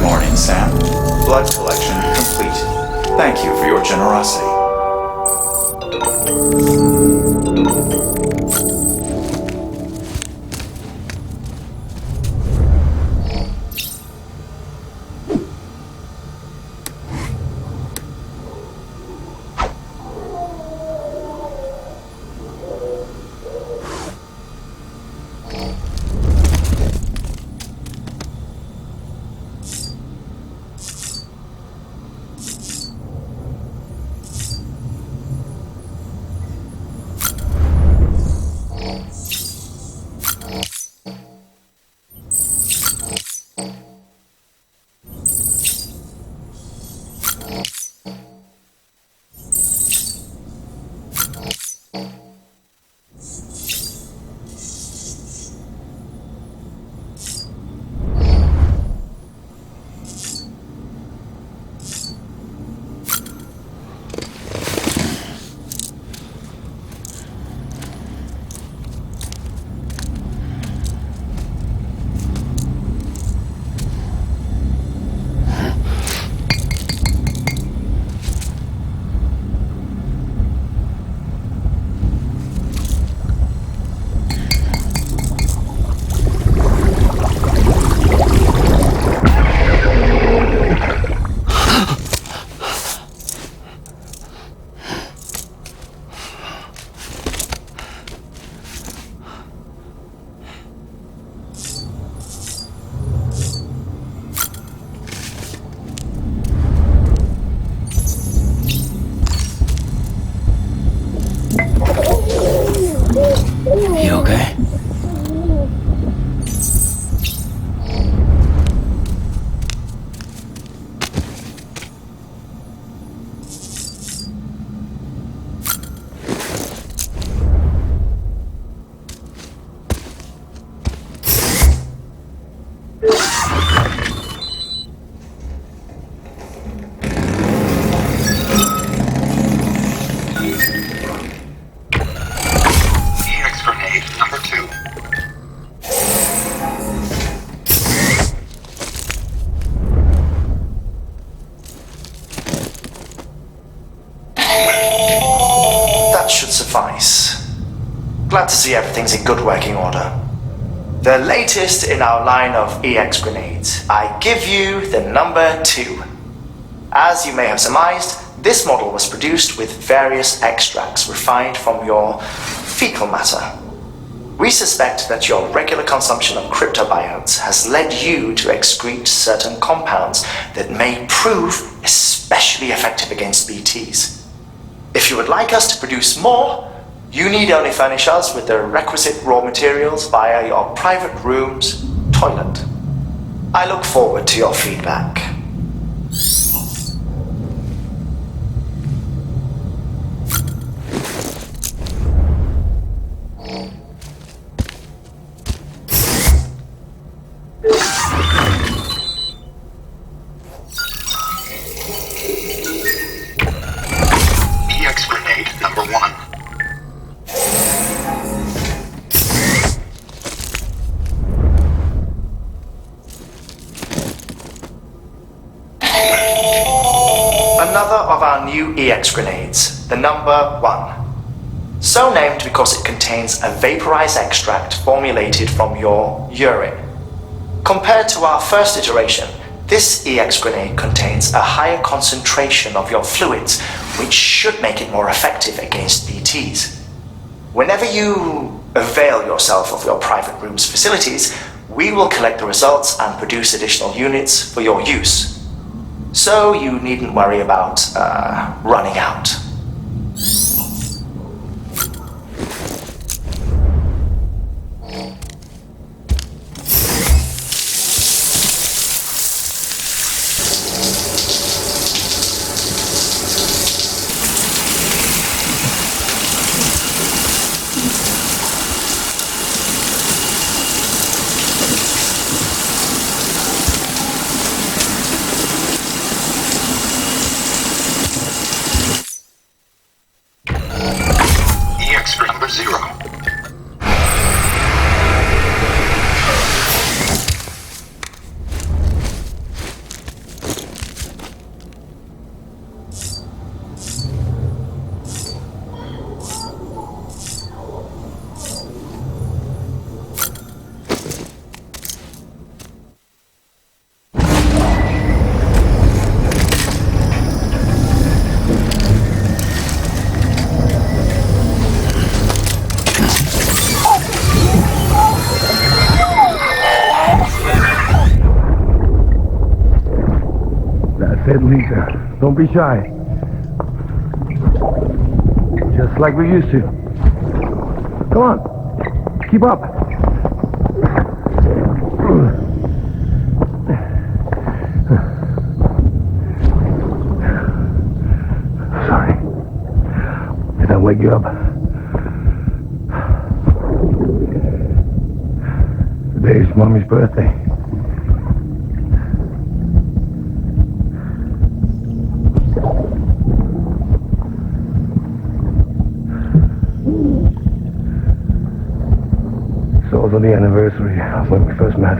morning, Sam. Blood collection complete. Thank you for your generosity. You okay? That should suffice. Glad to see everything's in good working order. The latest in our line of EX grenades. I give you the number 2. As you may have surmised, this model was produced with various extracts refined from your fecal matter. We suspect that your regular consumption of cryptobiotes has led you to excrete certain compounds that may prove especially effective against BTs. If you would like us to produce more, you need only furnish us with the requisite raw materials via your private room's toilet. I look forward to your feedback. EX grenade number 1. Another of our new EX grenades, the number 1. So named because it contains a vaporized extract formulated from your urine. Compared to our first iteration, this EX grenade contains a higher concentration of your fluids, which should make it more effective against BTs. Whenever you avail yourself of your private room's facilities, we will collect the results and produce additional units for your use. So you needn't worry about running out. ahead, Lisa. Don't be shy. Just like we used to. Come on. Keep up. Sorry. Did I wake you up? Today's Mommy's birthday. It's also the anniversary of when we first met.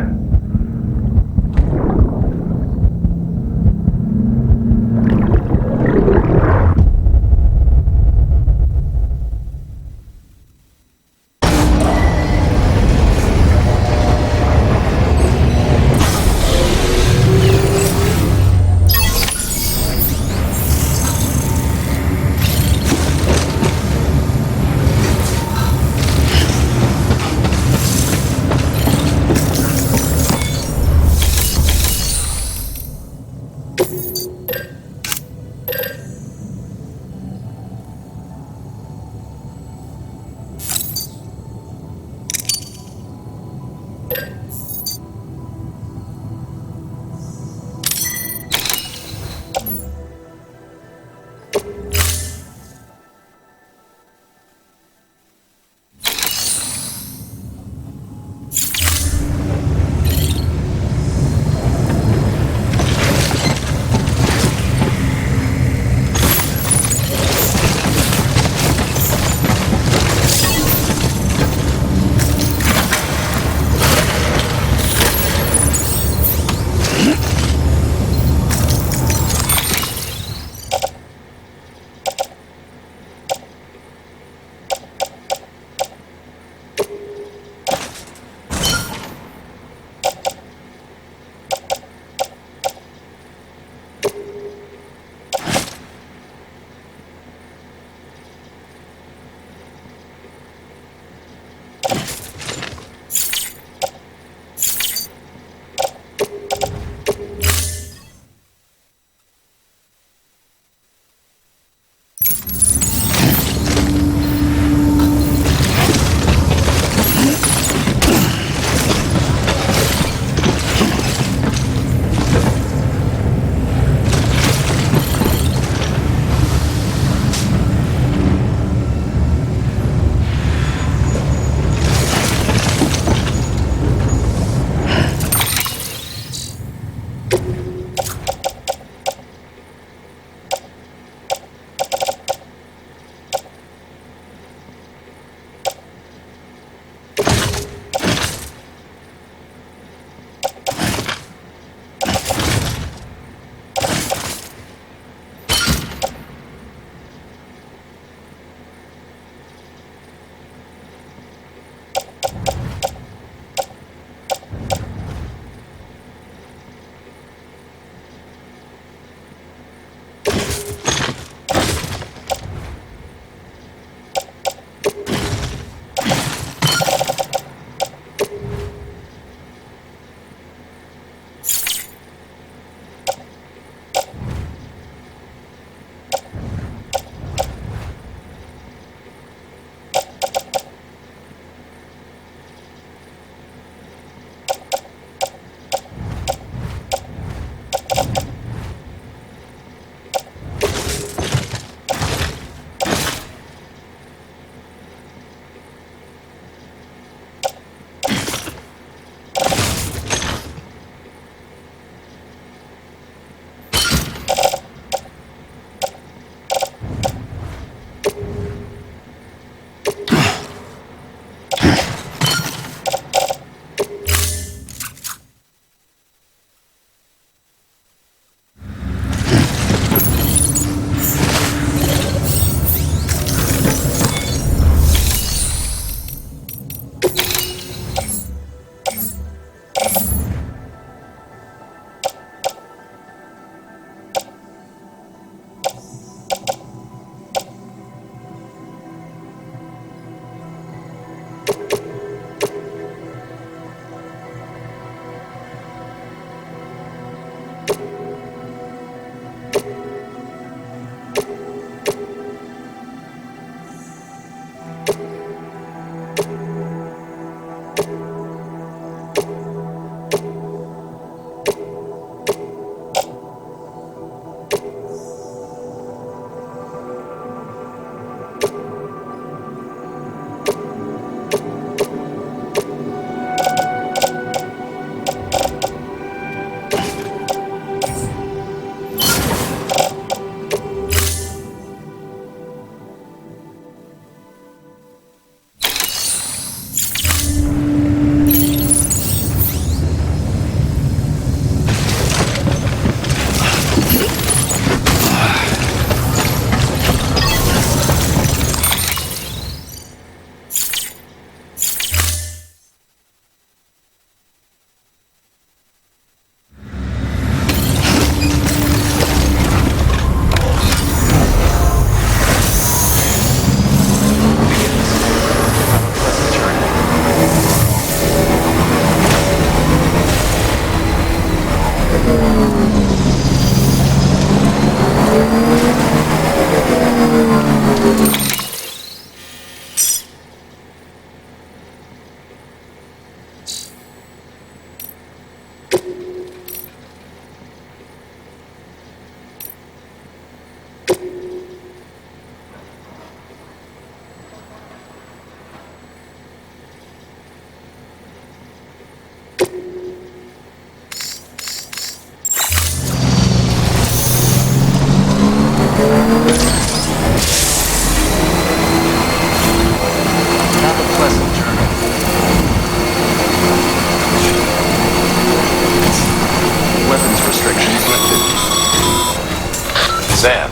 Sam,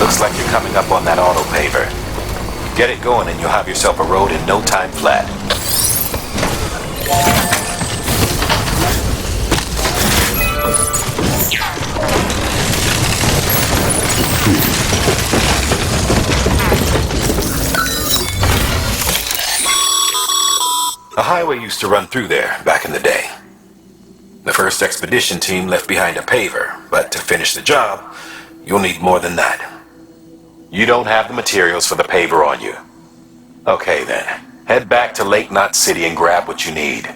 looks like you're coming up on that auto paver. Get it going and you'll have yourself a road in no time flat. A highway used to run through there back in the day. The first expedition team left behind a paver, but to finish the job, you'll need more than that. You don't have the materials for the paver on you. Okay then, head back to Lake Knot City and grab what you need.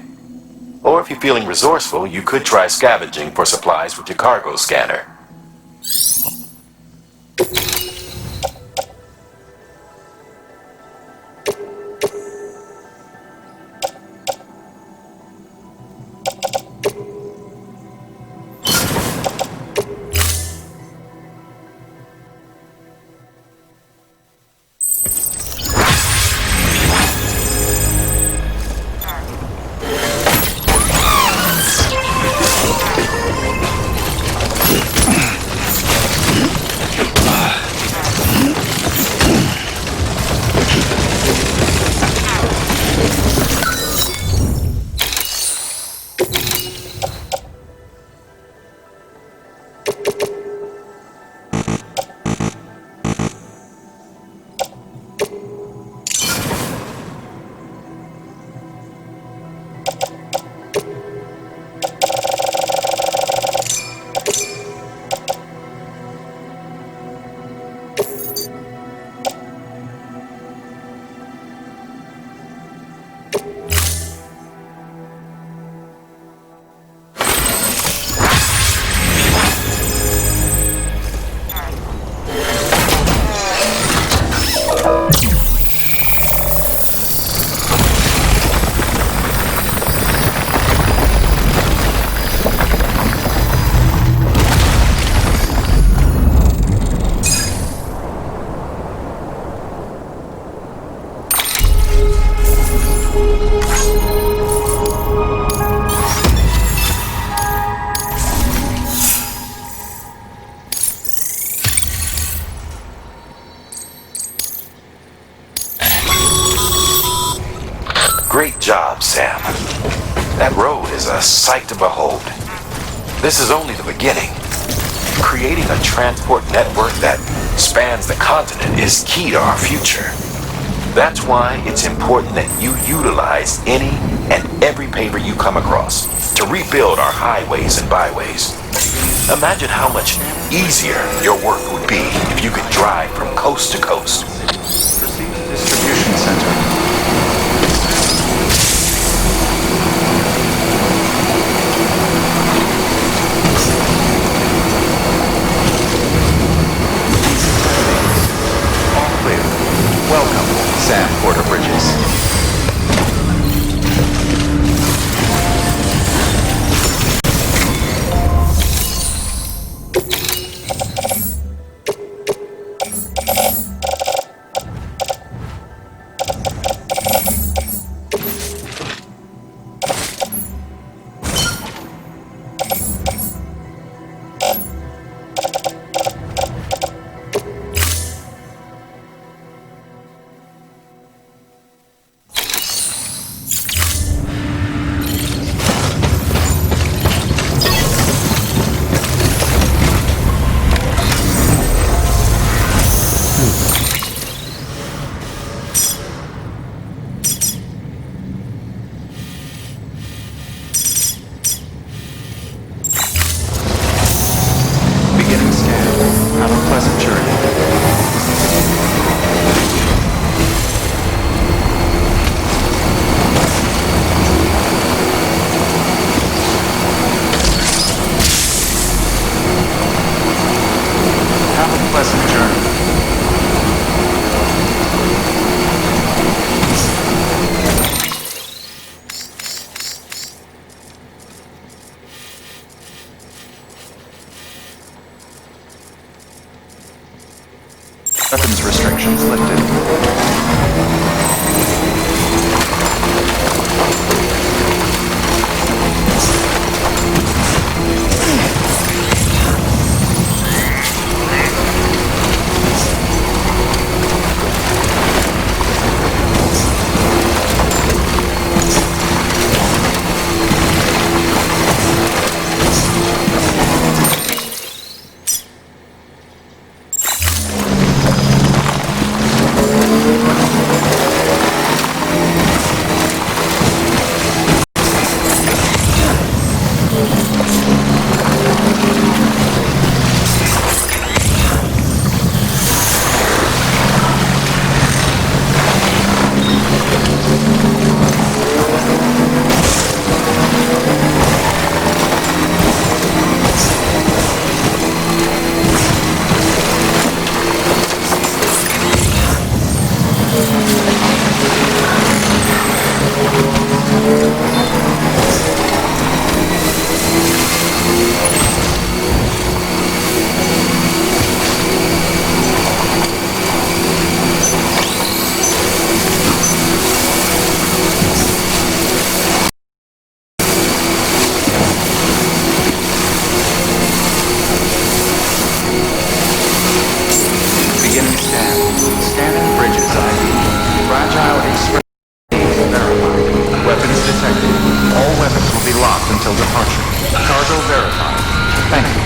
Or if you're feeling resourceful, you could try scavenging for supplies with your cargo scanner. Great job, Sam. That road is a sight to behold. This is only the beginning. Creating a transport network that spans the continent is key to our future. That's why it's important that you utilize any and every paver you come across to rebuild our highways and byways. Imagine how much easier your work would be if you could drive from coast to coast. Proceed to distribution center. Welcome, Sam Porter Bridges. Weapons restrictions lifted. All weapons will be locked until departure. Cargo verified. Thank you.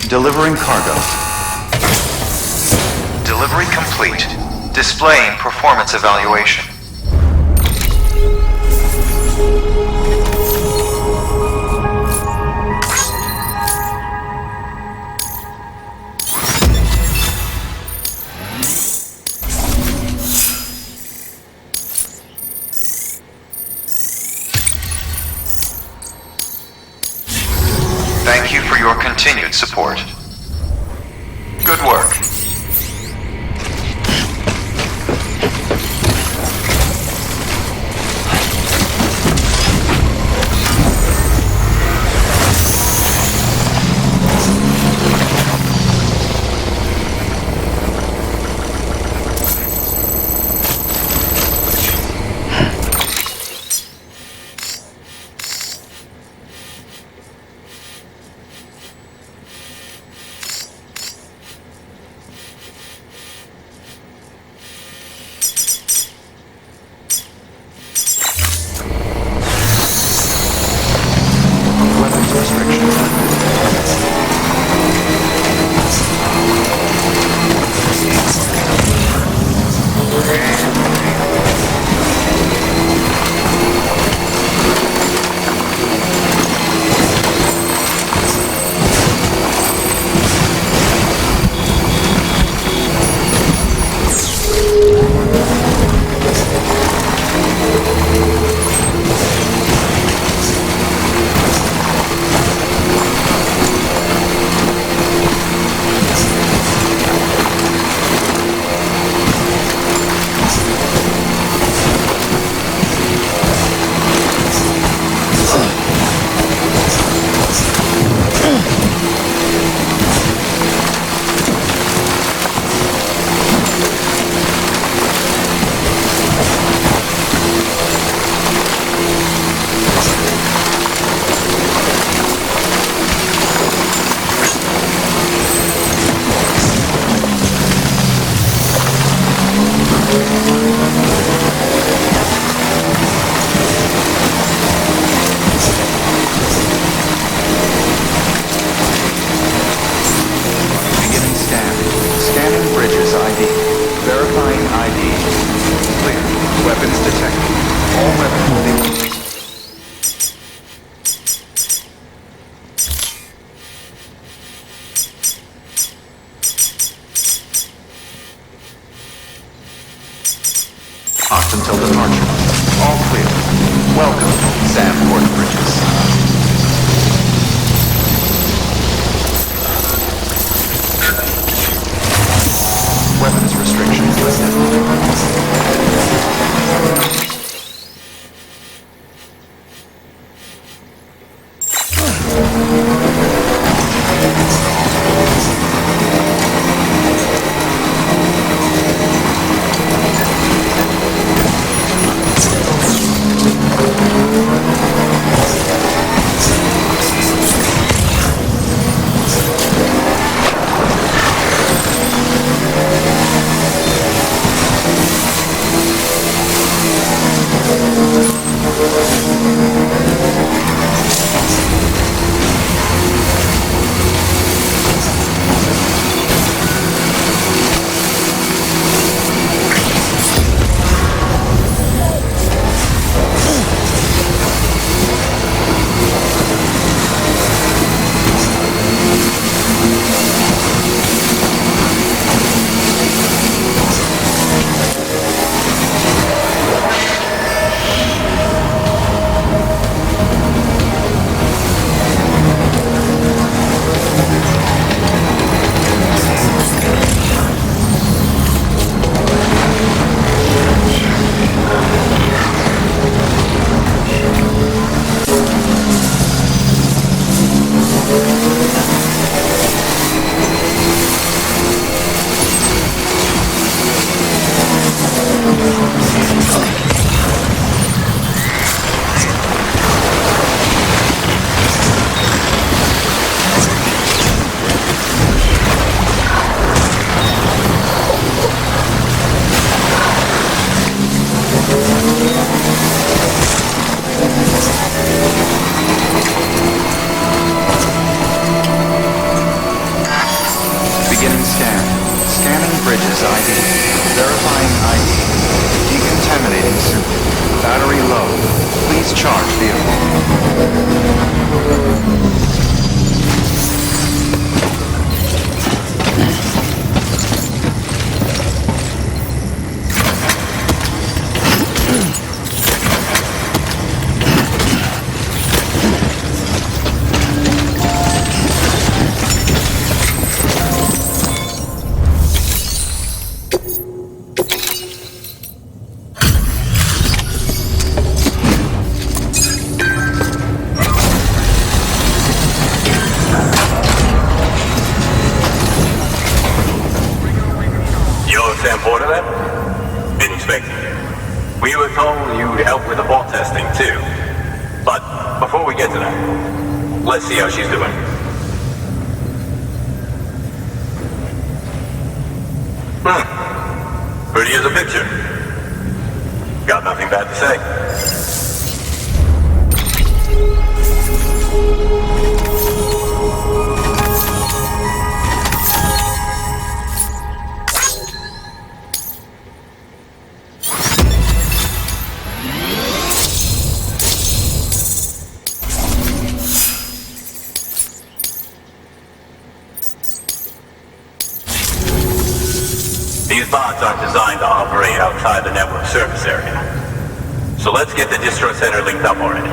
Delivering cargo. Delivery complete. Displaying performance evaluation. Thank you for your continued support. Good work. Please charge vehicle. Been expecting you. We were told you'd help with the vault testing, too. But before we get to that, let's see how she's doing. Pretty as a picture. Got nothing bad to say. These bots aren't designed to operate outside the network service area. So let's get the distro center linked up already.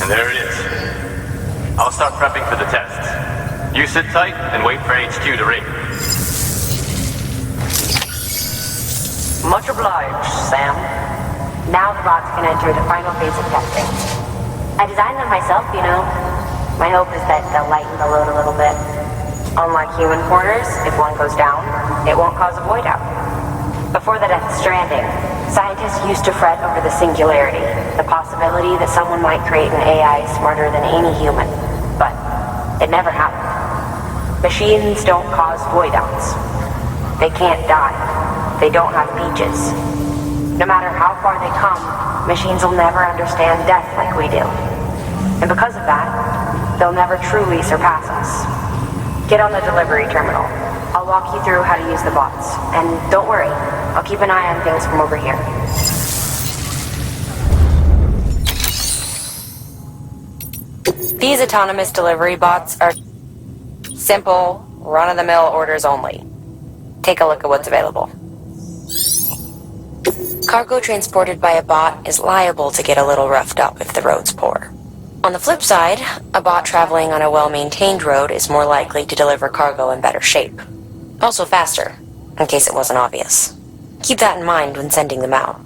And there it is. I'll start prepping for the tests. You sit tight and wait for HQ to ring. Much obliged, Sam. Now the bots can enter the final phase of testing. I designed them myself, you know. My hope is that they'll lighten the load a little bit. Unlike human porters, if one goes down, it won't cause a void out. Before the death of Stranding, scientists used to fret over the singularity, the possibility that someone might create an AI smarter than any human. But it never happened. Machines don't cause void outs. They can't die. They don't have beaches. No matter how far they come, machines will never understand death like we do. And because of that, they'll never truly surpass us. Get on the delivery terminal. I'll walk you through how to use the bots. And don't worry, I'll keep an eye on things from over here. These autonomous delivery bots are simple, run-of-the-mill orders only. Take a look at what's available. Cargo transported by a bot is liable to get a little roughed up if the road's poor. On the flip side, a bot traveling on a well-maintained road is more likely to deliver cargo in better shape. Also faster, in case it wasn't obvious. Keep that in mind when sending them out.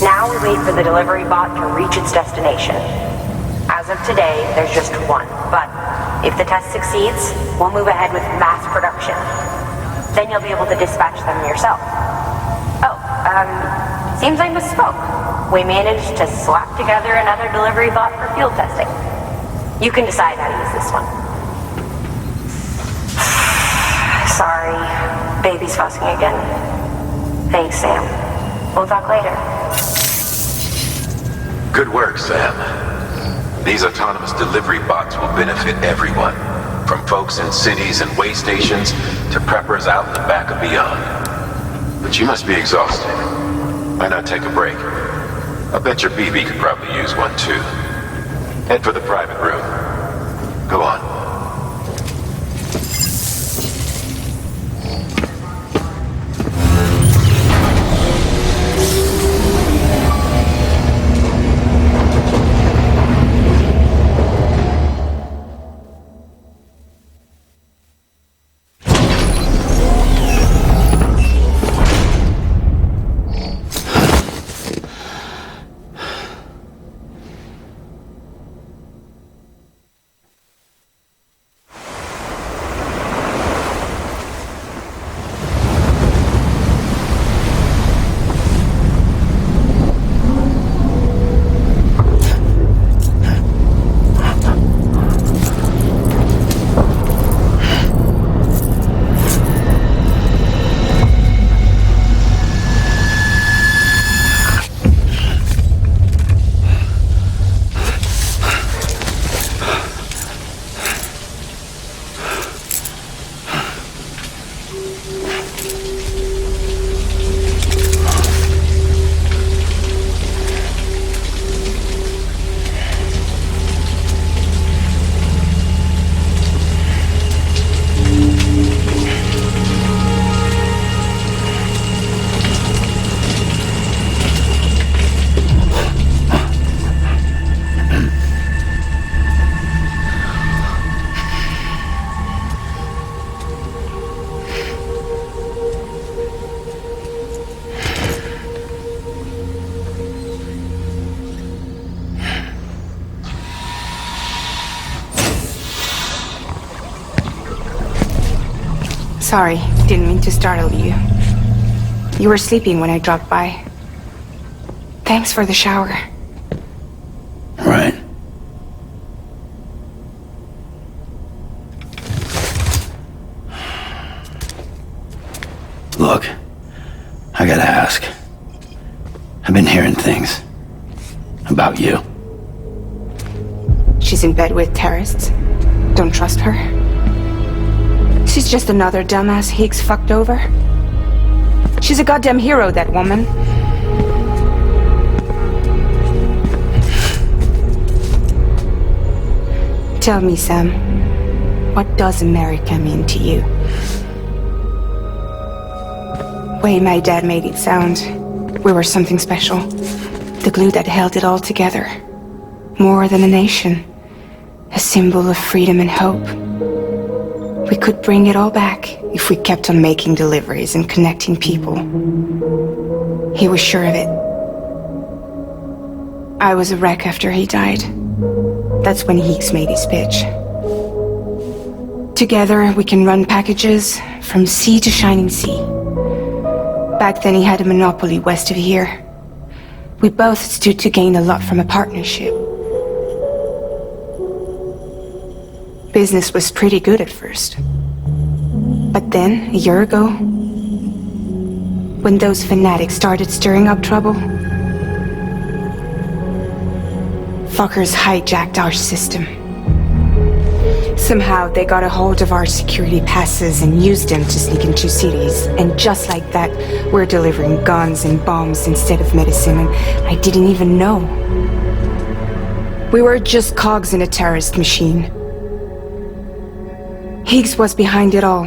Now we wait for the delivery bot to reach its destination. As of today, there's just one, but if the test succeeds, we'll move ahead with mass production. Then you'll be able to dispatch them yourself. Oh, seems I misspoke. We managed to slap together another delivery bot for field testing. You can decide how to use this one. Sorry, baby's fussing again. Thanks, Sam. We'll talk later. Good work, Sam. These autonomous delivery bots will benefit everyone, From folks in cities and way stations to preppers out in the back and beyond. But you must be exhausted. Why not take a break? I bet your BB could probably use one too. Head for the private room. Go on. Sorry, didn't mean to startle you. You were sleeping when I dropped by. Thanks for the shower. Right. Look, I gotta ask. I've been hearing things about you. She's in bed with terrorists. Don't trust her. She's just another dumbass Higgs fucked over. She's a goddamn hero, that woman. Tell me, Sam, what does America mean to you? Way my dad made it sound, we were something special. The glue that held it all together. More than a nation. A symbol of freedom and hope. We could bring it all back if we kept on making deliveries and connecting people. He was sure of it. I was a wreck after he died. That's when Higgs made his pitch. Together, we can run packages from sea to shining sea. Back then, he had a monopoly west of here. We both stood to gain a lot from a partnership. Business was pretty good at first. But then, a year ago, when those fanatics started stirring up trouble, fuckers hijacked our system. Somehow they got a hold of our security passes and used them to sneak into cities. And just like that, we're delivering guns and bombs instead of medicine, and I didn't even know. We were just cogs in a terrorist machine. Higgs was behind it all.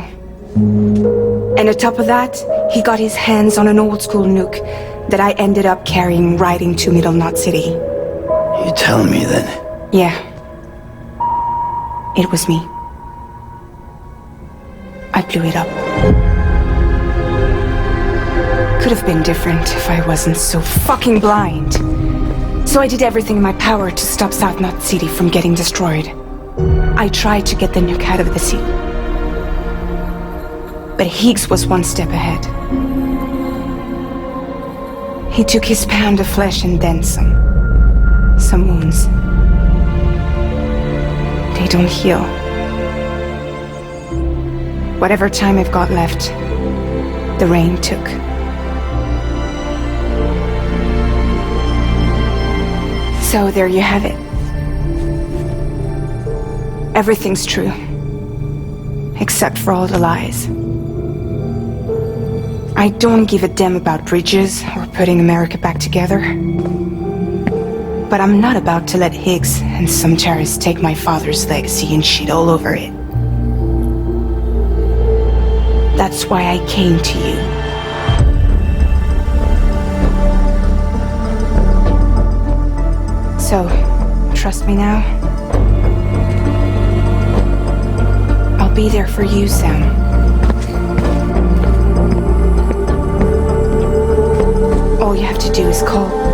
And on top of that, he got his hands on an old-school nuke that I ended up carrying right into Middle Knot City. You telling me that? Yeah. It was me. I blew it up. Could have been different if I wasn't so fucking blind. So I did everything in my power to stop South Knot City from getting destroyed. I tried to get the nuke out of the sea. But Higgs was one step ahead. He took his pound of flesh and then some. Some wounds. They don't heal. Whatever time I've got left, the rain took. So there you have it. Everything's true. except for all the lies. I don't give a damn about bridges or putting America back together. But I'm not about to let Higgs and some terrorists take my father's legacy and shit all over it. That's why I came to you. So, trust me now? I'll be there for you, Sam. All you have to do is call.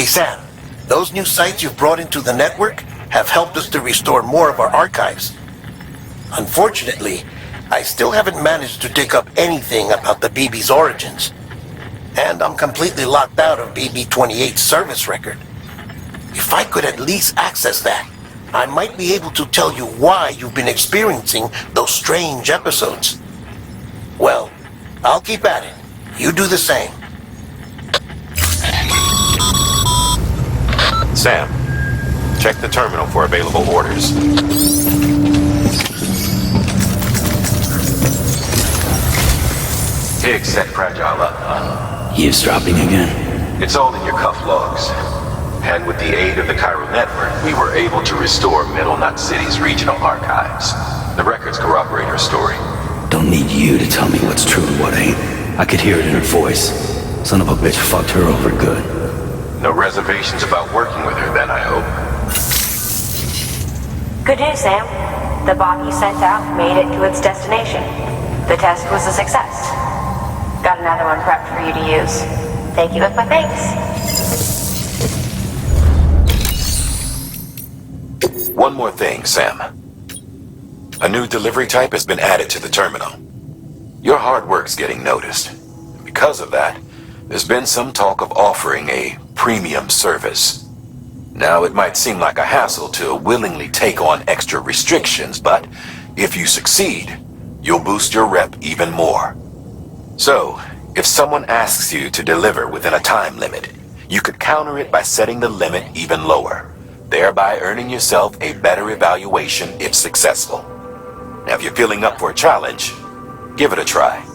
Hey Sam, those new sites you've brought into the network have helped us to restore more of our archives. Unfortunately, I still haven't managed to dig up anything about the BB's origins. And I'm completely locked out of BB-28's service record. If I could at least access that, I might be able to tell you why you've been experiencing those strange episodes. Well, I'll keep at it. You do the same. Sam, check the terminal for available orders. Higgs set Fragile up. Eavesdropping again? It's all in your cuff logs. And with the aid of the Cairo network, we were able to restore Middle Knot City's regional archives. The records corroborate her story. Don't need you to tell me what's true and what ain't. I could hear it in her voice. Son of a bitch fucked her over good. No reservations about working with her then, I hope. Good news, Sam. The bot you sent out made it to its destination. The test was a success. Got another one prepped for you to use. Thank you with my thanks. One more thing, Sam. A new delivery type has been added to the terminal. Your hard work's getting noticed. Because of that, there's been some talk of offering a premium service. Now, it might seem like a hassle to willingly take on extra restrictions, but if you succeed, you'll boost your rep even more. So, if someone asks you to deliver within a time limit, you could counter it by setting the limit even lower, thereby earning yourself a better evaluation if successful. Now, if you're feeling up for a challenge, give it a try.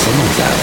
Someone's out.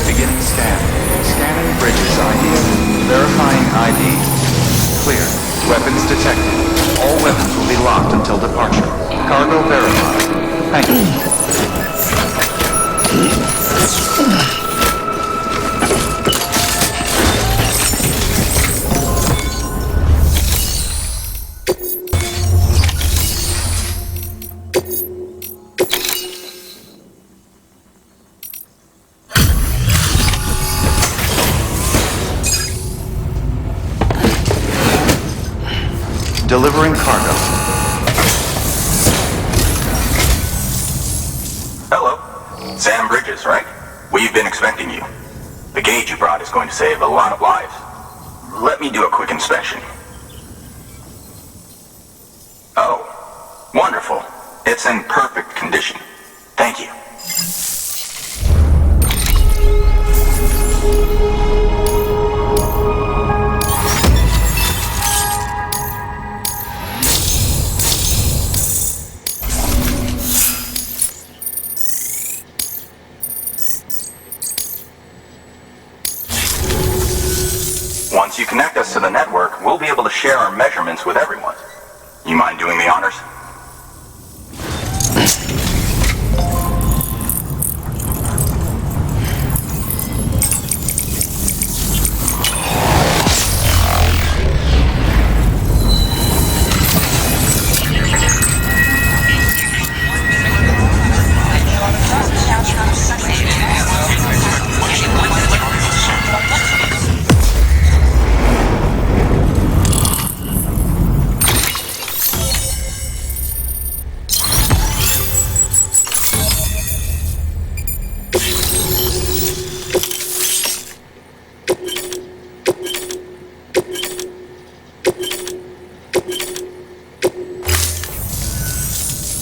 Beginning scan. Scanning bridges ID. Verifying ID. Clear. Weapons detected. All weapons will be locked until departure. Cargo verified. Thank you. Delivering cargo. Hello. Sam Bridges, right? We've been expecting you. The gauge you brought is going to save a lot of lives. Let me do a quick inspection. Oh, wonderful. It's in perfect condition. Thank you. Once you connect us to the network, we'll be able to share our measurements with everyone. You mind doing the honors?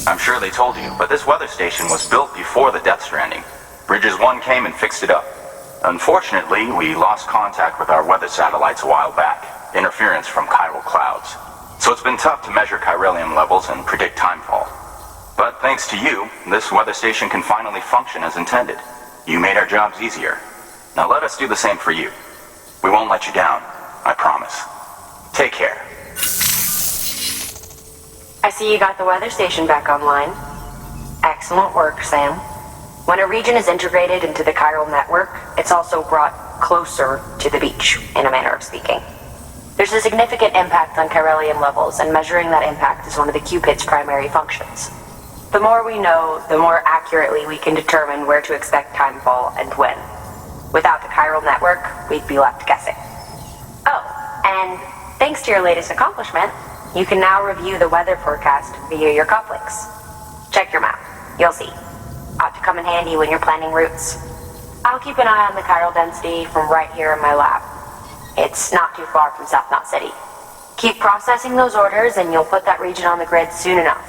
I'm sure they told you, but this weather station was built before the Death Stranding. Bridges 1 came and fixed it up. Unfortunately, we lost contact with our weather satellites a while back. Interference from chiral clouds. So it's been tough to measure chiralium levels and predict timefall. But thanks to you, this weather station can finally function as intended. You made our jobs easier. Now let us do the same for you. We won't let you down, I promise. Take care. I see you got the weather station back online. Excellent work, Sam. When a region is integrated into the chiral network, it's also brought closer to the beach, in a manner of speaking. There's a significant impact on chiralium levels, and measuring that impact is one of the Cupid's primary functions. The more we know, the more accurately we can determine where to expect timefall and when. Without the chiral network, we'd be left guessing. Oh, and thanks to your latest accomplishment, you can now review the weather forecast via your cufflinks. Check your map. You'll see. Ought to come in handy when you're planning routes. I'll keep an eye on the chiral density from right here in my lab. It's not too far from South Knot City. Keep processing those orders and you'll put that region on the grid soon enough.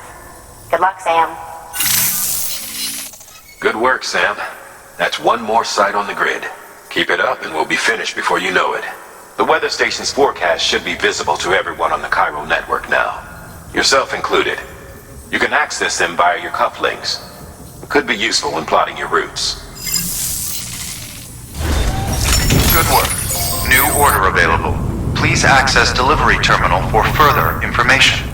Good luck, Sam. Good work, Sam. That's one more site on the grid. Keep it up and we'll be finished before you know it. The weather station's forecast should be visible to everyone on the chiral network now. Yourself included. You can access them via your cufflinks. It could be useful when plotting your routes. Good work. New order available. Please access delivery terminal for further information.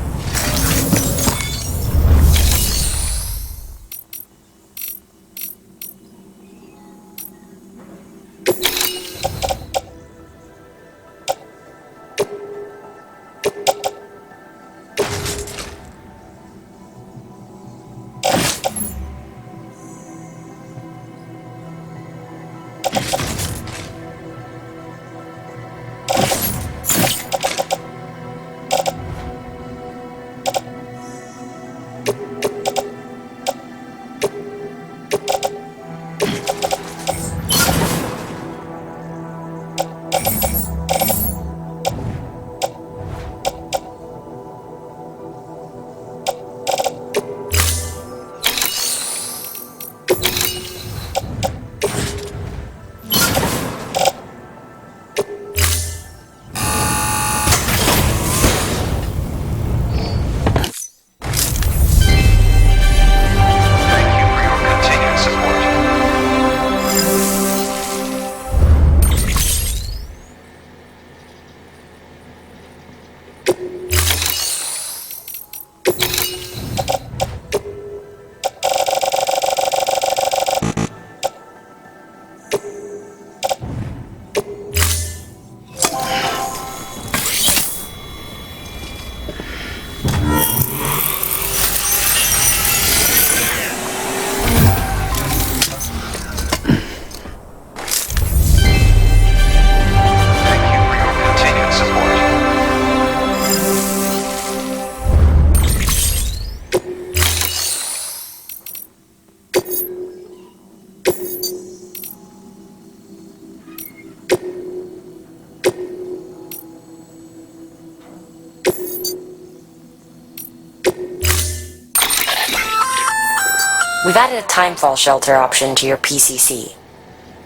We've added a timefall shelter option to your PCC.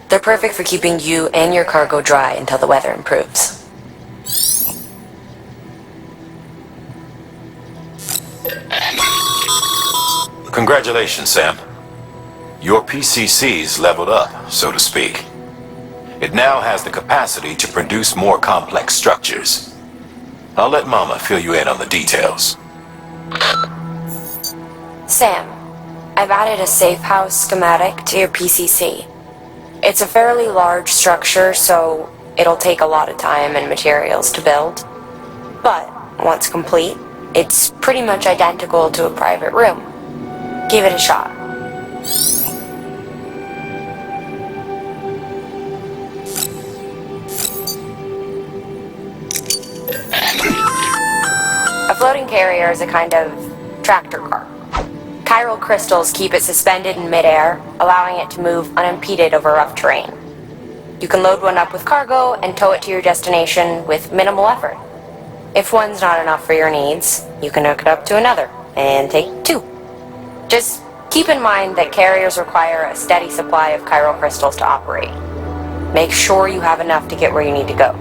They're perfect for keeping you and your cargo dry until the weather improves. Congratulations, Sam. Your PCC's leveled up, so to speak. It now has the capacity to produce more complex structures. I'll let Mama fill you in on the details. Sam, I've added a safe house schematic to your PCC. It's a fairly large structure, so it'll take a lot of time and materials to build. But once complete, it's pretty much identical to a private room. Give it a shot. A floating carrier is a kind of tractor car. Chiral crystals keep it suspended in midair, allowing it to move unimpeded over rough terrain. You can load one up with cargo and tow it to your destination with minimal effort. If one's not enough for your needs, you can hook it up to another and take two. Just keep in mind that carriers require a steady supply of chiral crystals to operate. Make sure you have enough to get where you need to go.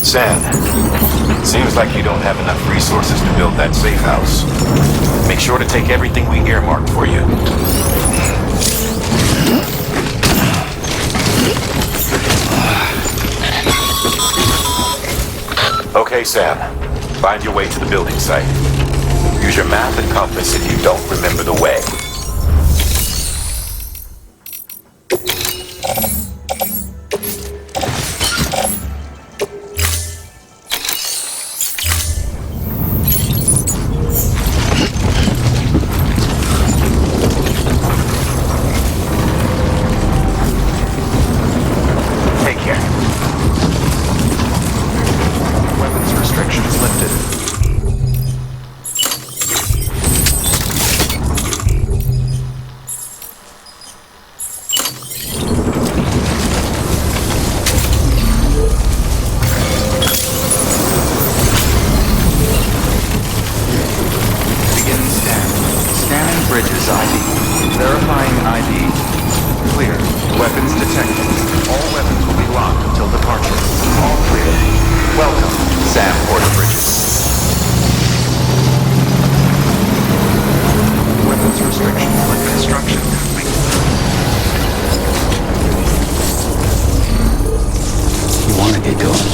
Sam, seems like you don't have enough resources to build that safe house. Make sure to take everything we earmarked for you. Okay, Sam. Find your way to the building site. Use your map and compass if you don't remember the way.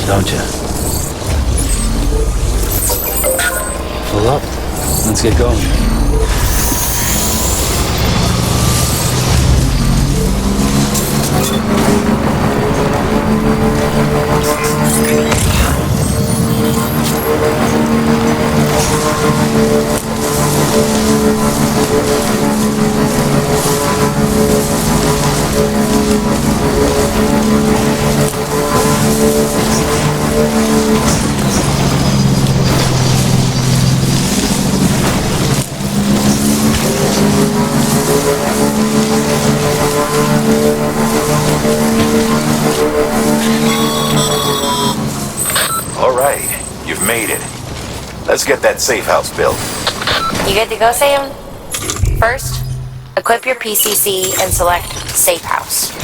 Don't you? Pull up. Let's get going. Let's get that safe house built. You good to go, Sam? First, equip your PCC and select Safe House.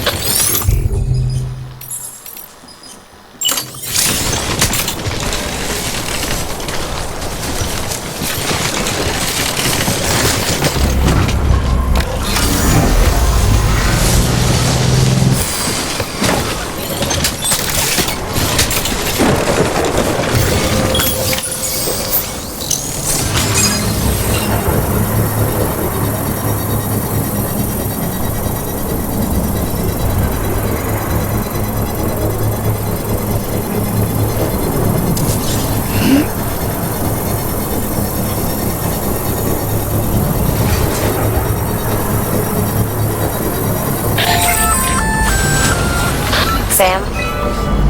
Sam,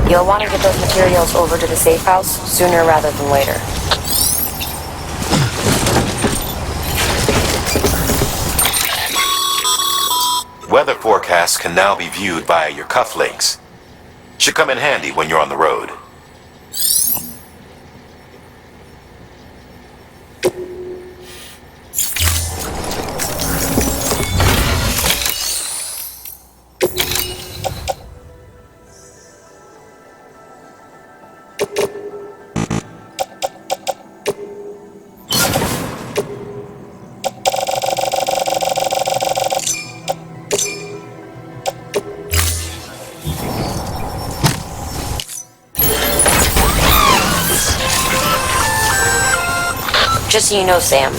you'll want to get those materials over to the safe house sooner rather than later. Weather forecasts can now be viewed via your cufflinks. Should come in handy when you're on the road. Just so you know, Sam,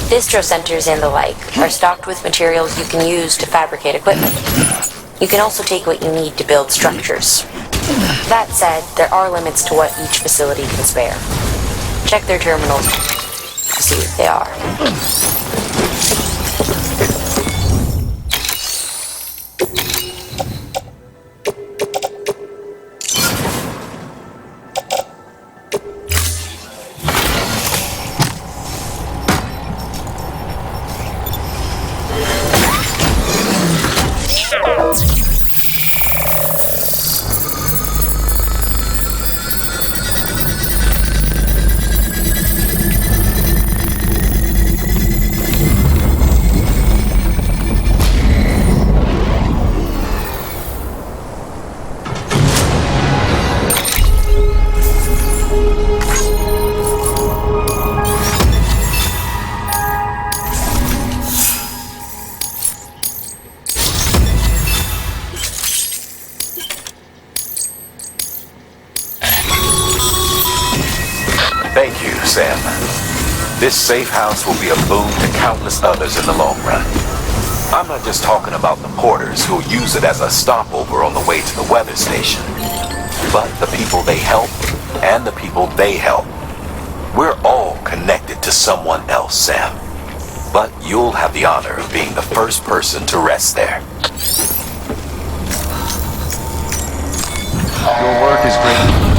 distro centers and the like are stocked with materials you can use to fabricate equipment. You can also take what you need to build structures. That said, there are limits to what each facility can spare. Check their terminals to see what they are. Sam. This safe house will be a boon to countless others in the long run. I'm not just talking about the porters who'll use it as a stopover on the way to the weather station, but the people they help and the people they help. We're all connected to someone else, Sam. But you'll have the honor of being the first person to rest there. Your work is great.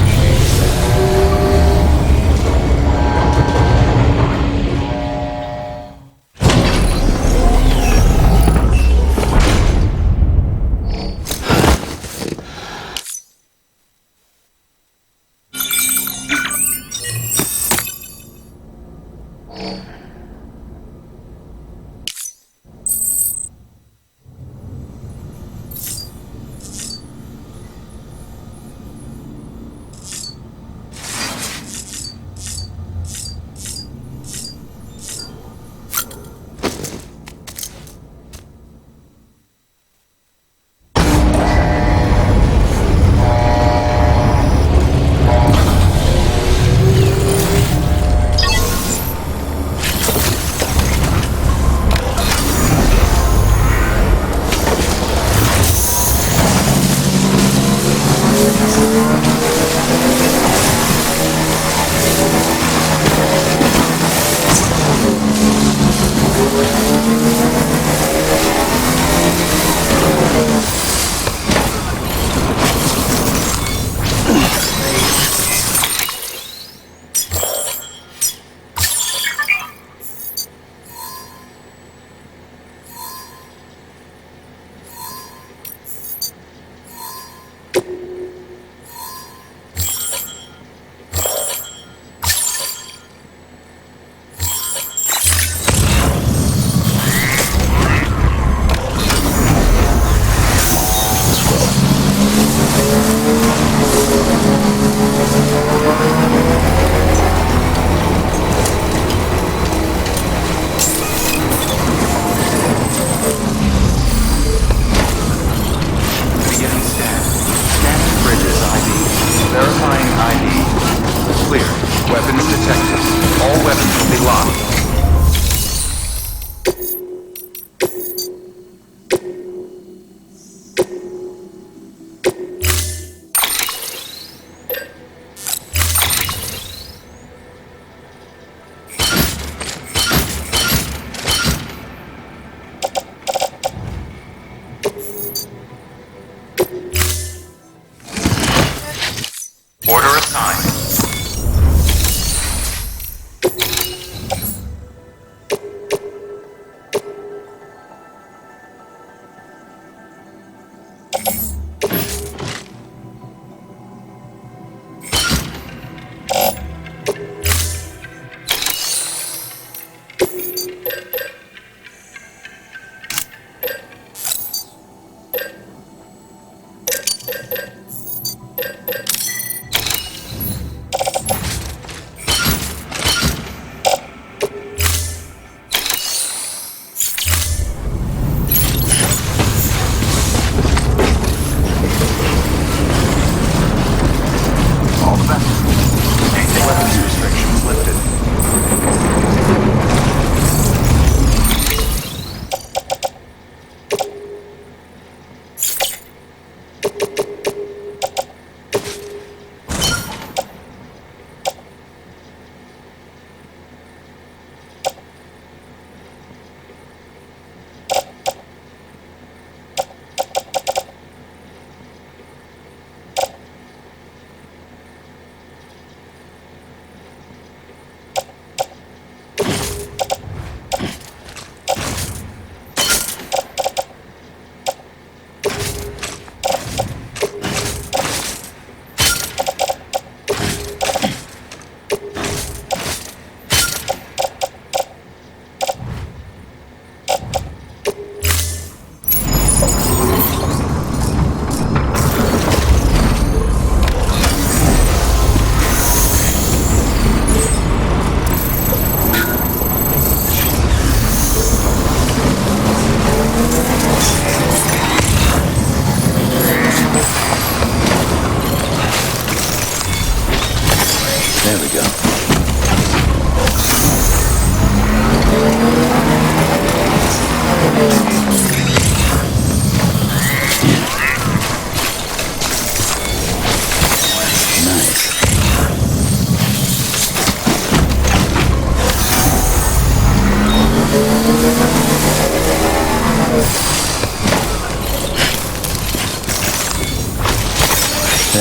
There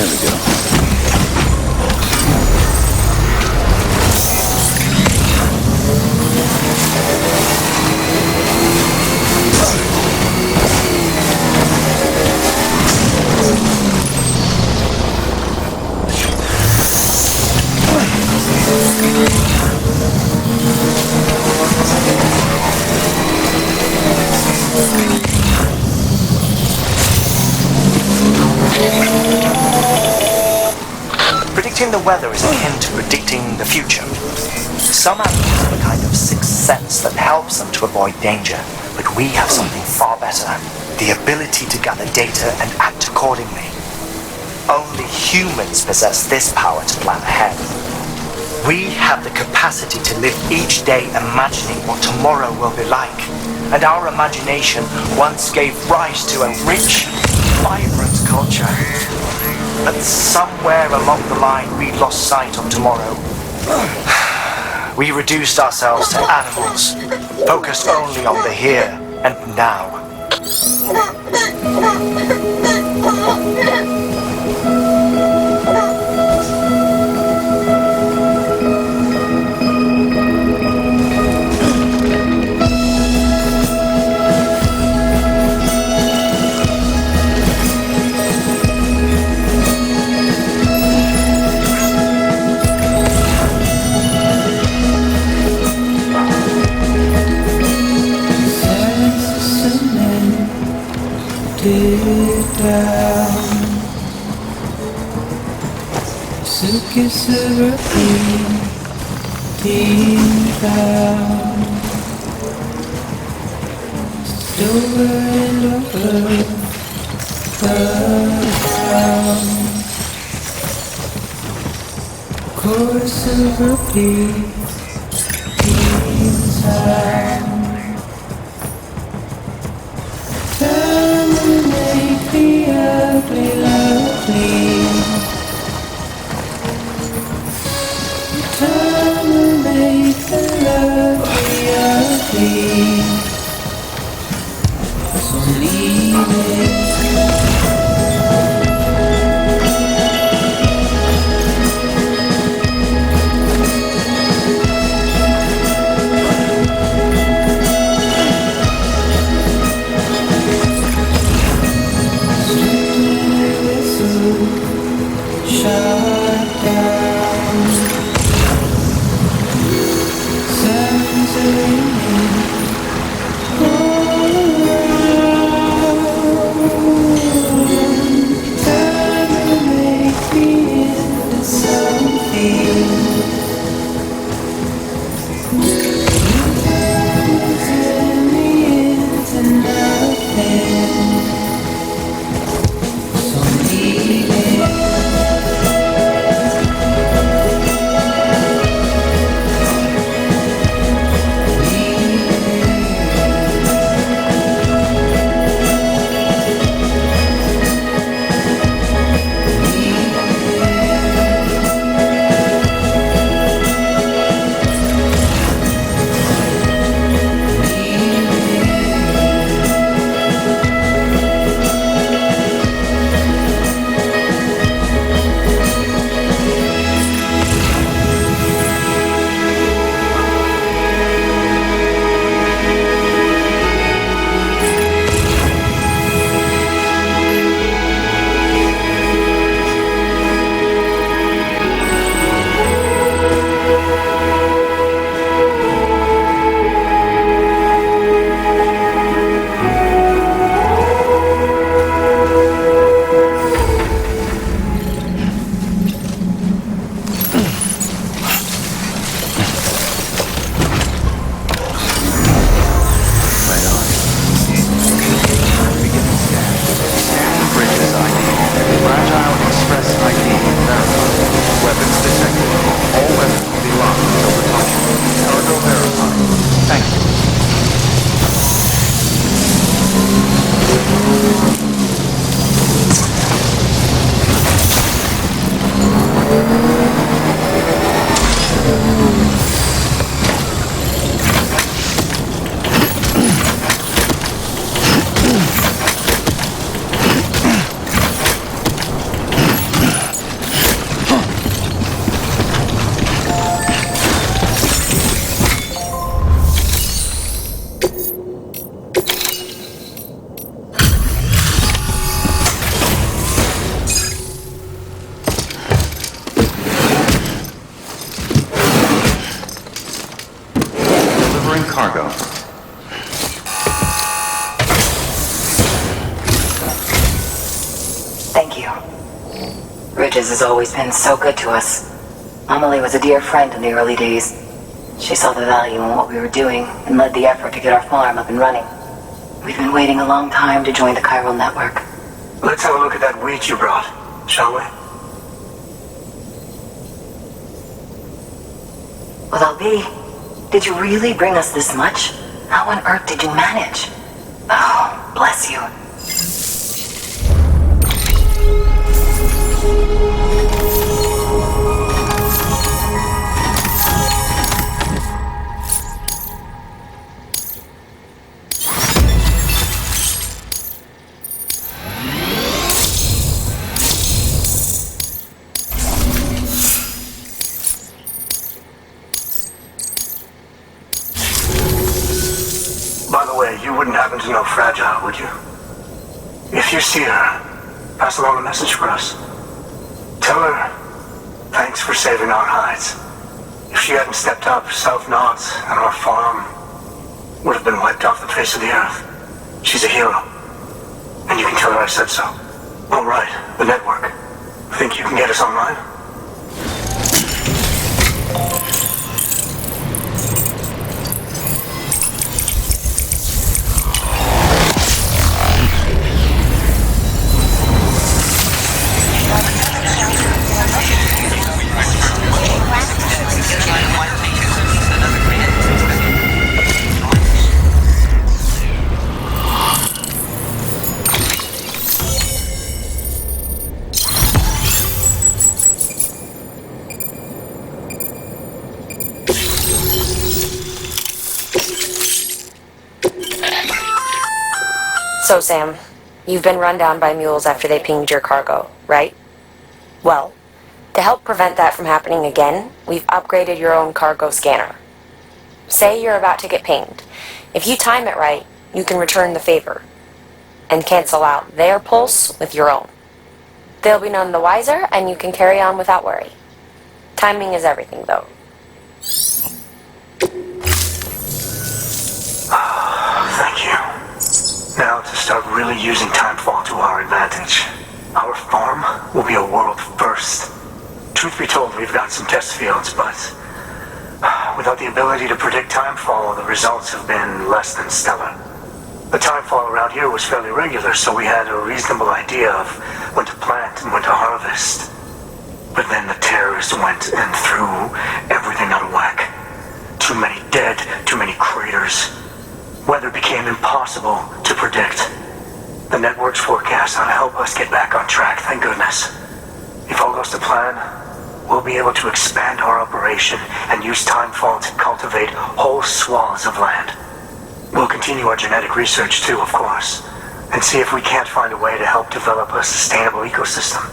we go. Predicting the weather is akin to predicting the future. Some animals have a kind of sixth sense that helps them to avoid danger, but we have something far better: the ability to gather data and act accordingly. Only humans possess this power to plan ahead. We have the capacity to live each day imagining what tomorrow will be like, and our imagination once gave rise to a rich, vibrant culture. But somewhere along the line we lost sight of tomorrow. We reduced ourselves to animals, focused only on the here and now. Bridges has always been so good to us. Amelie was a dear friend in the early days. She saw the value in what we were doing and led the effort to get our farm up and running. We've been waiting a long time to join the chiral network. Let's have a look at that wheat you brought, shall we? Well, Albi, did you really bring us this much? How on earth did you manage? Oh, bless you. By the way, you wouldn't happen to know Fragile, would you? If you see her, pass along a message for us. Tell her, thanks for saving our hides. If she hadn't stepped up, South Knots and our farm would have been wiped off the face of the earth. She's a hero. And you can tell her I said so. All right, the network. Think you can get us online? So, Sam, you've been run down by mules after they pinged your cargo, right? Well, to help prevent that from happening again, we've upgraded your own cargo scanner. Say you're about to get pinged. If you time it right, you can return the favor and cancel out their pulse with your own. They'll be none the wiser, and you can carry on without worry. Timing is everything, though. Thank you. Now to start really using timefall to our advantage. Our farm will be a world first. Truth be told, we've got some test fields, but without the ability to predict timefall, the results have been less than stellar. The timefall around here was fairly regular, so we had a reasonable idea of when to plant and when to harvest. But then the terrorists went and threw everything out of whack. Too many dead, too many craters. Weather became impossible to predict. The network's forecast ought to help us get back on track, thank goodness. If all goes to plan, we'll be able to expand our operation and use timefall to cultivate whole swaths of land. We'll continue our genetic research too, of course, and see if we can't find a way to help develop a sustainable ecosystem.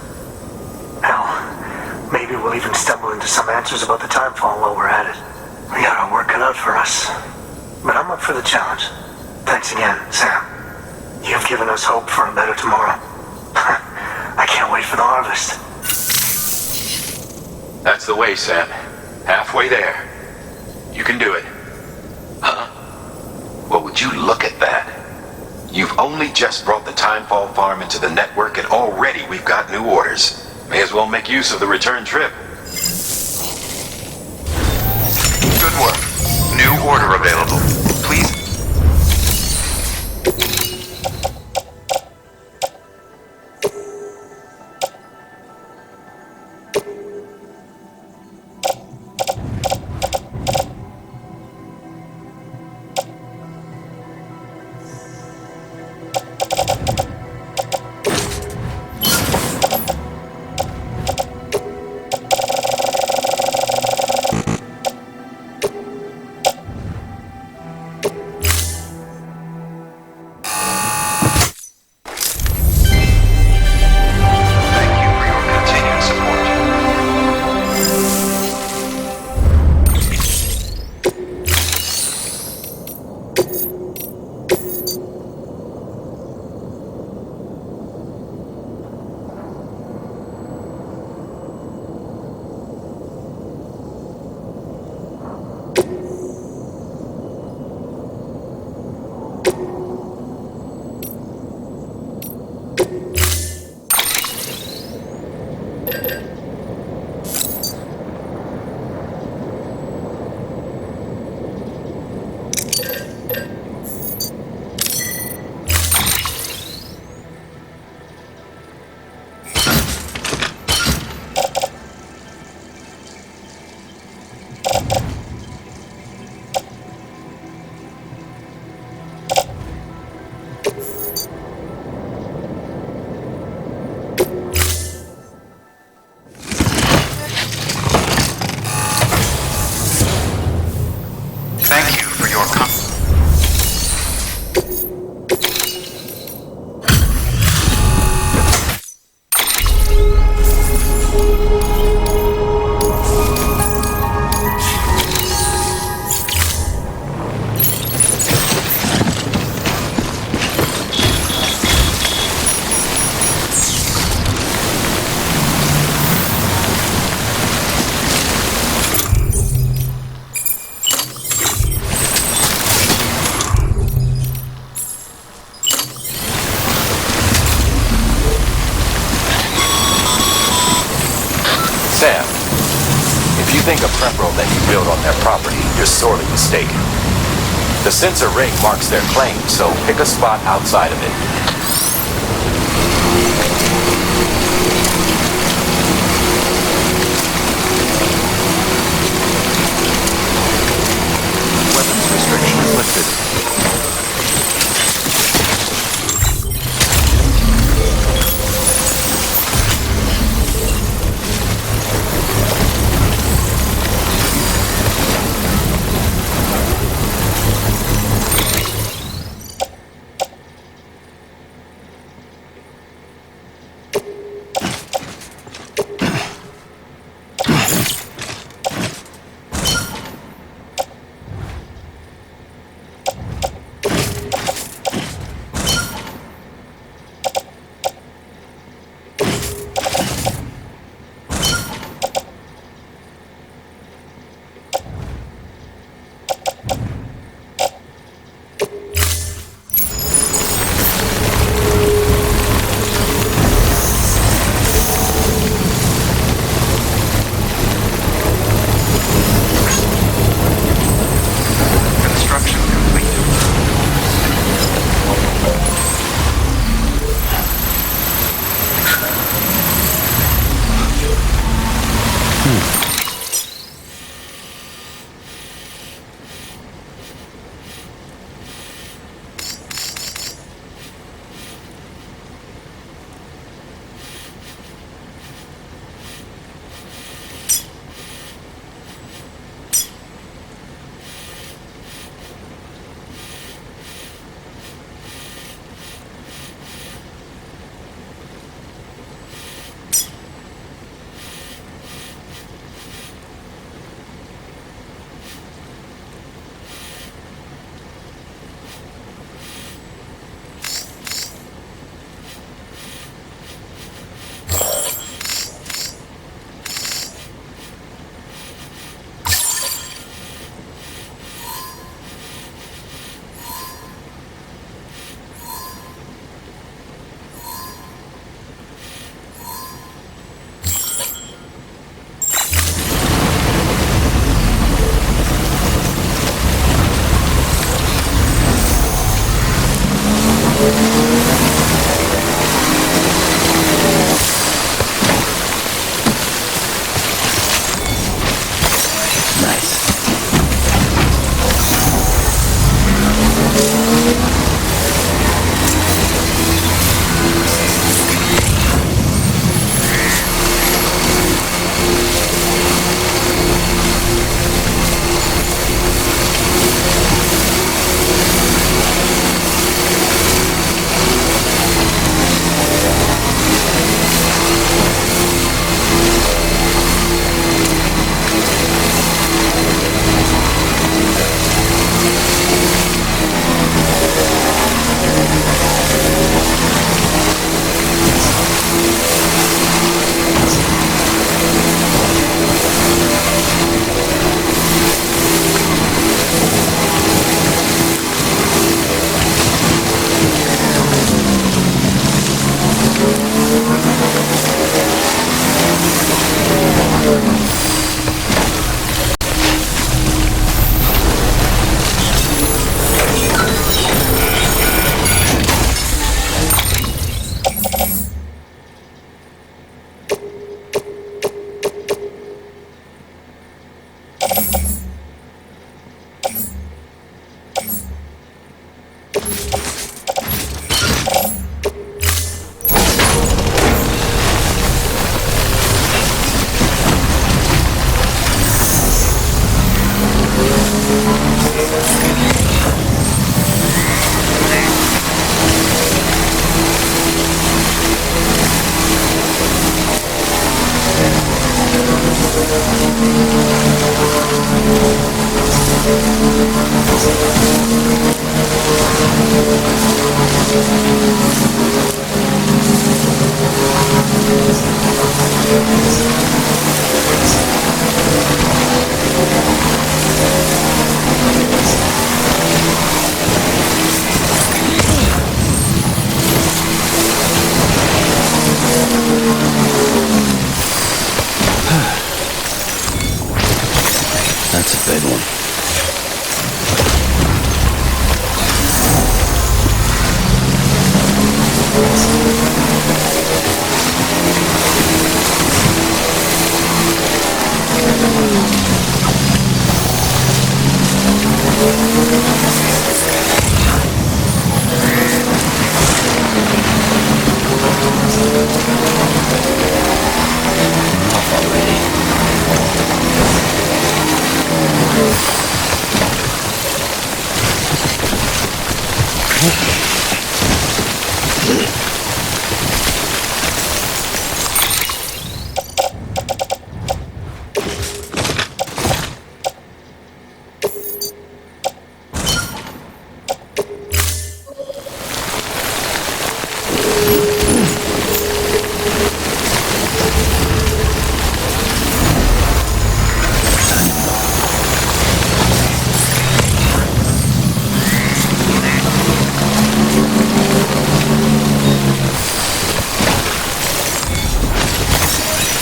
Hell, maybe we'll even stumble into some answers about the timefall while we're at it. We got our work cut out for us. But I'm up for the challenge. Thanks again, Sam. You've given us hope for a better tomorrow. I can't wait for the harvest. That's the way, Sam. Halfway there. You can do it. Huh? Well, would you look at that? You've only just brought the Timefall farm into the network, and already we've got new orders. May as well make use of the return trip. Good work. New order available. Please. temporal that you build on their property, you're sorely mistaken. The sensor ring marks their claim, so pick a spot outside of it. Weapons restrictions lifted.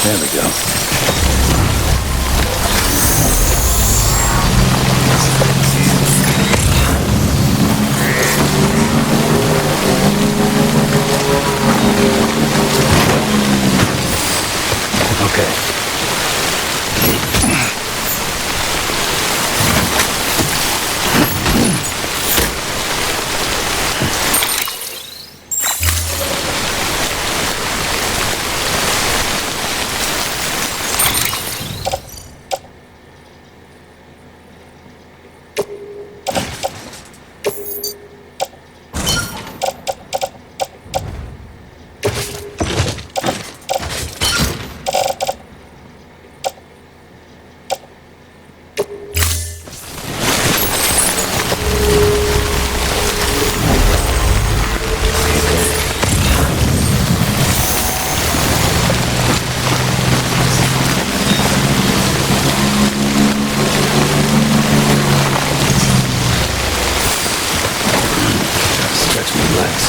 There we go. Okay. Stretch my legs.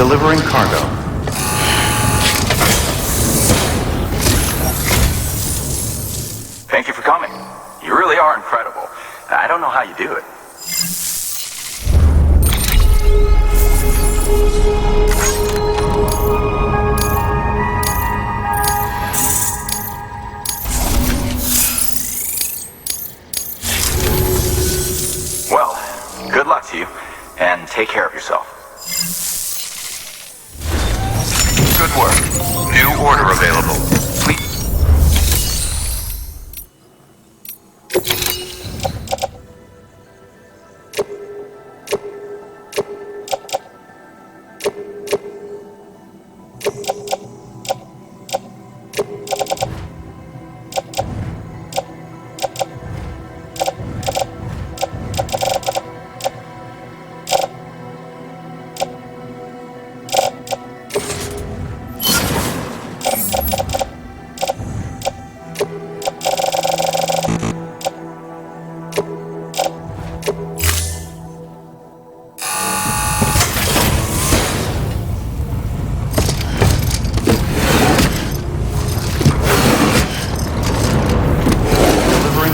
Delivering cargo. Thank you for coming. You really are incredible. I don't know how you do it. Well, good luck to you, and take care of yourself. Good work. New order available. Please.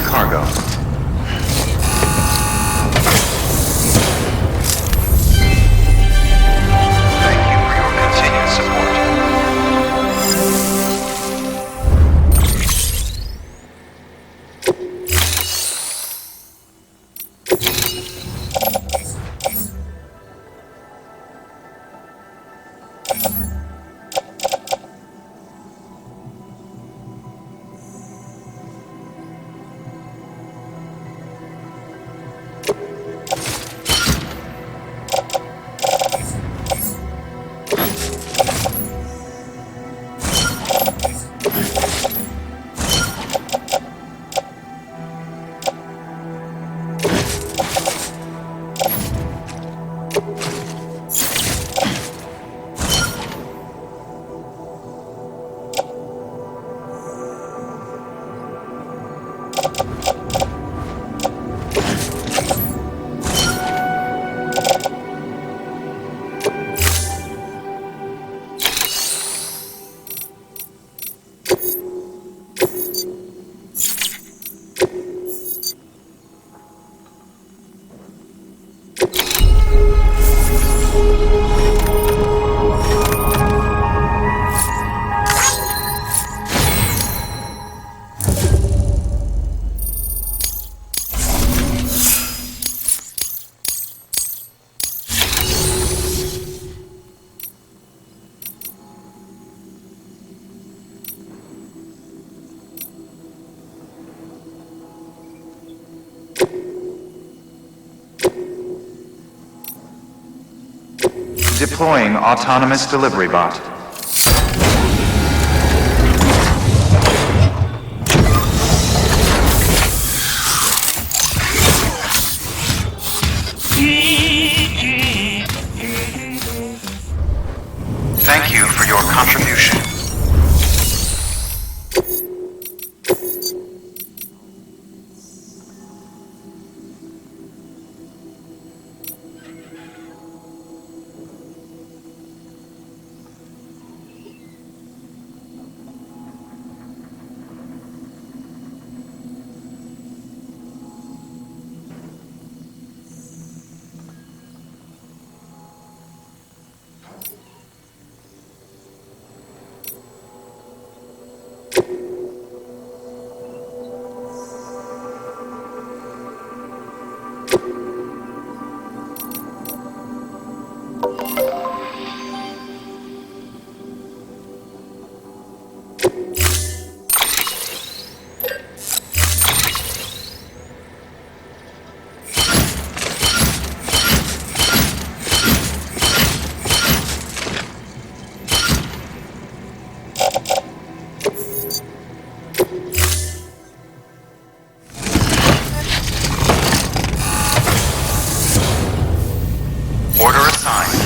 Cargo. Thank you for your continued support. Deploying autonomous delivery bot. Thank you for your contribution. Order assigned.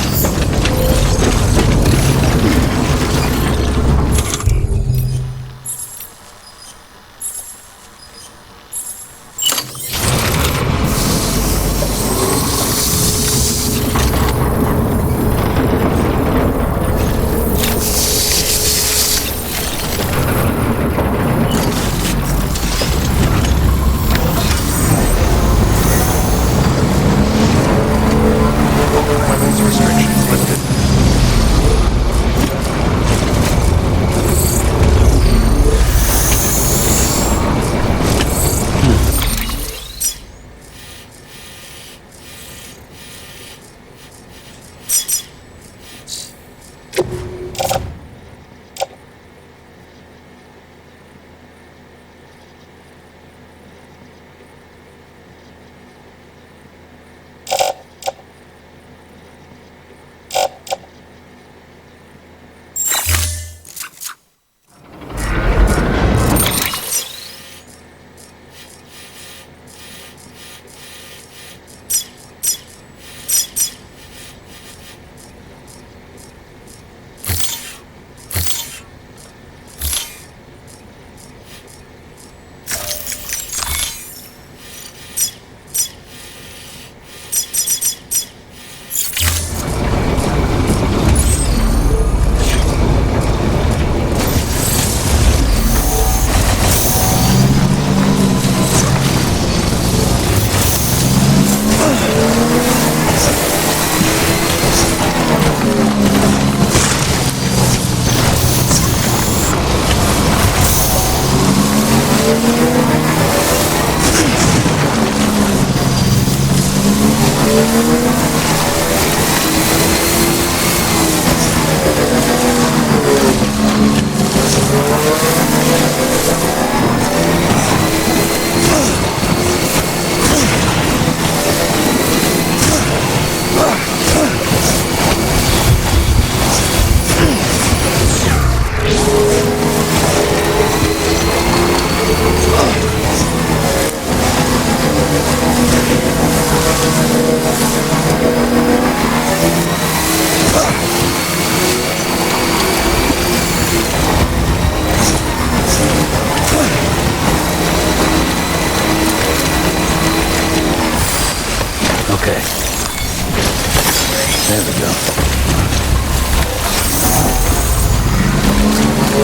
There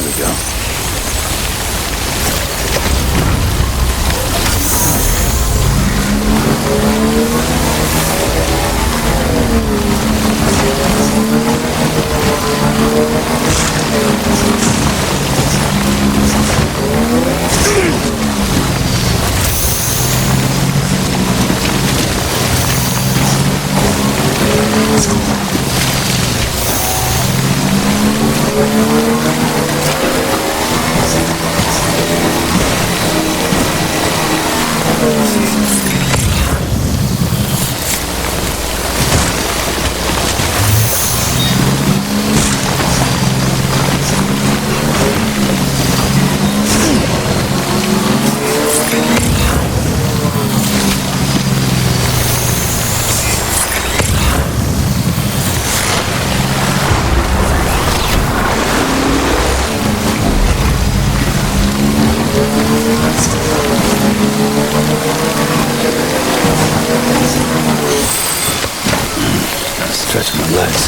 we go. Stretch my legs.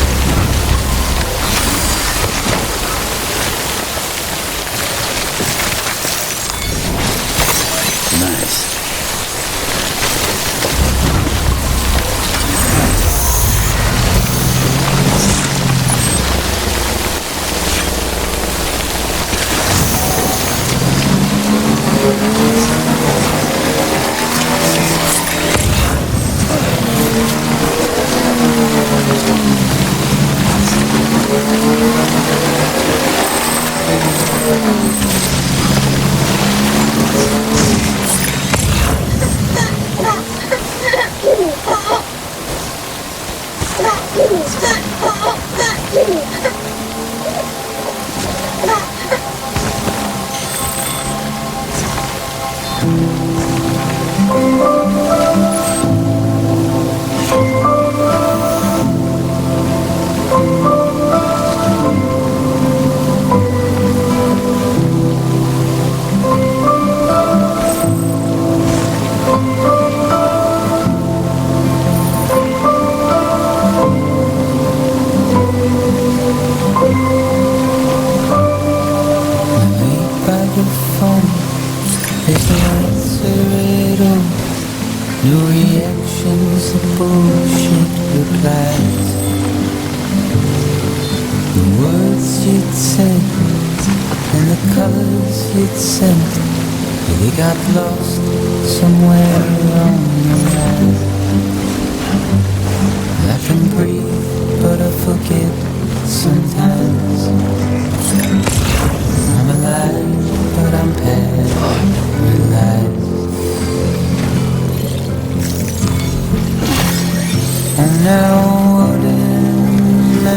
Nice. No reactions, bullshit replies. The words you'd said and the colors you'd sent, they got lost somewhere along the line. I can breathe, but I forget sometimes. I'm alive, but I'm paralyzed. And now what am I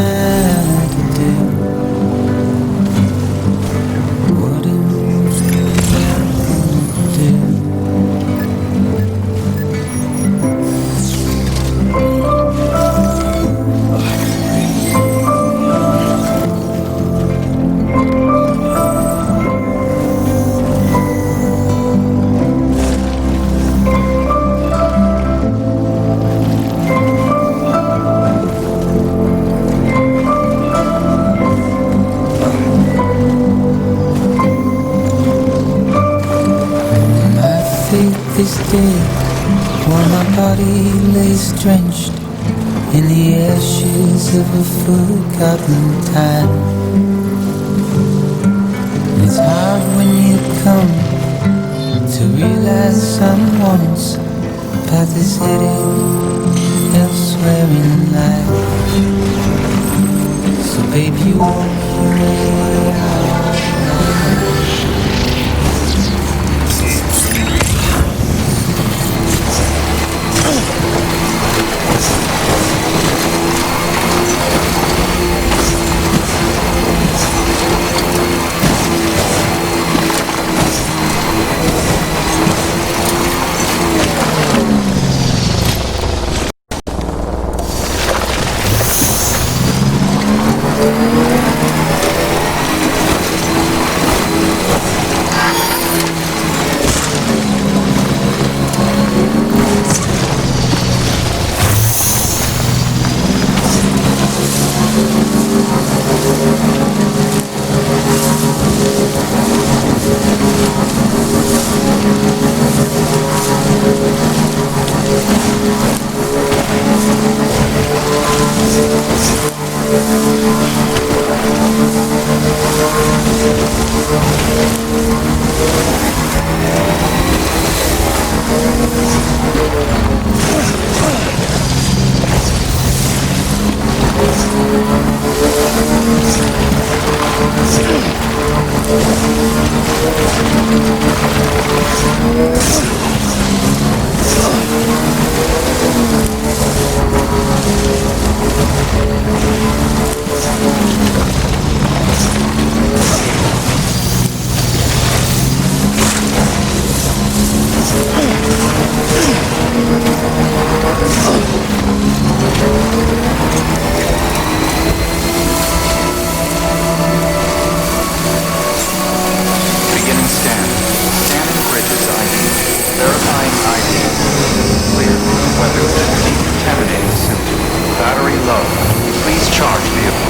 to do? What am I to do? Is dead while my body lays drenched in the ashes of a forgotten time. It's hard when you come to realize someone's path is headed elsewhere in life. So baby, you walk your way out. Beginning scan. Scanning bridges ID. Verifying ID. Clear. Weapons decontaminating suit. Battery low. Please charge vehicle.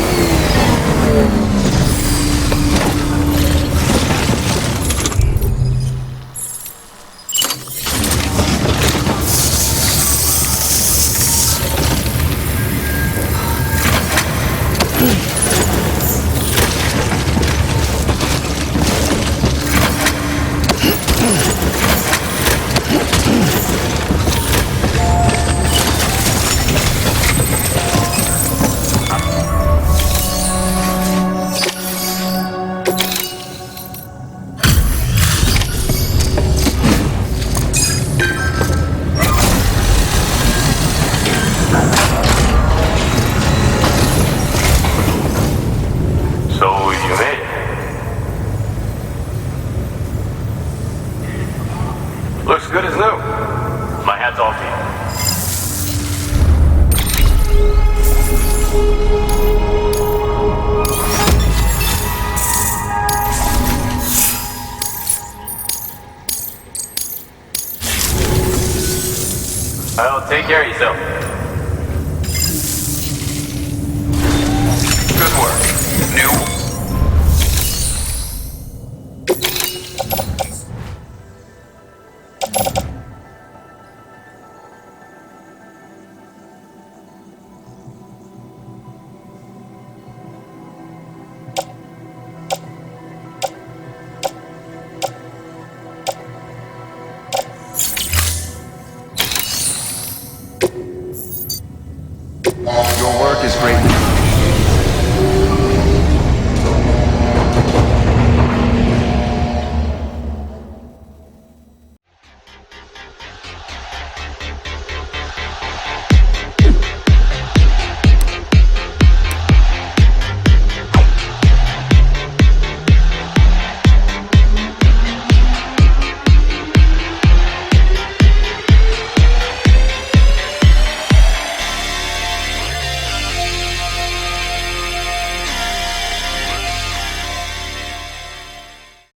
So you made it. Looks good as new. My hat's off to you. Well, take care of yourself. Good work.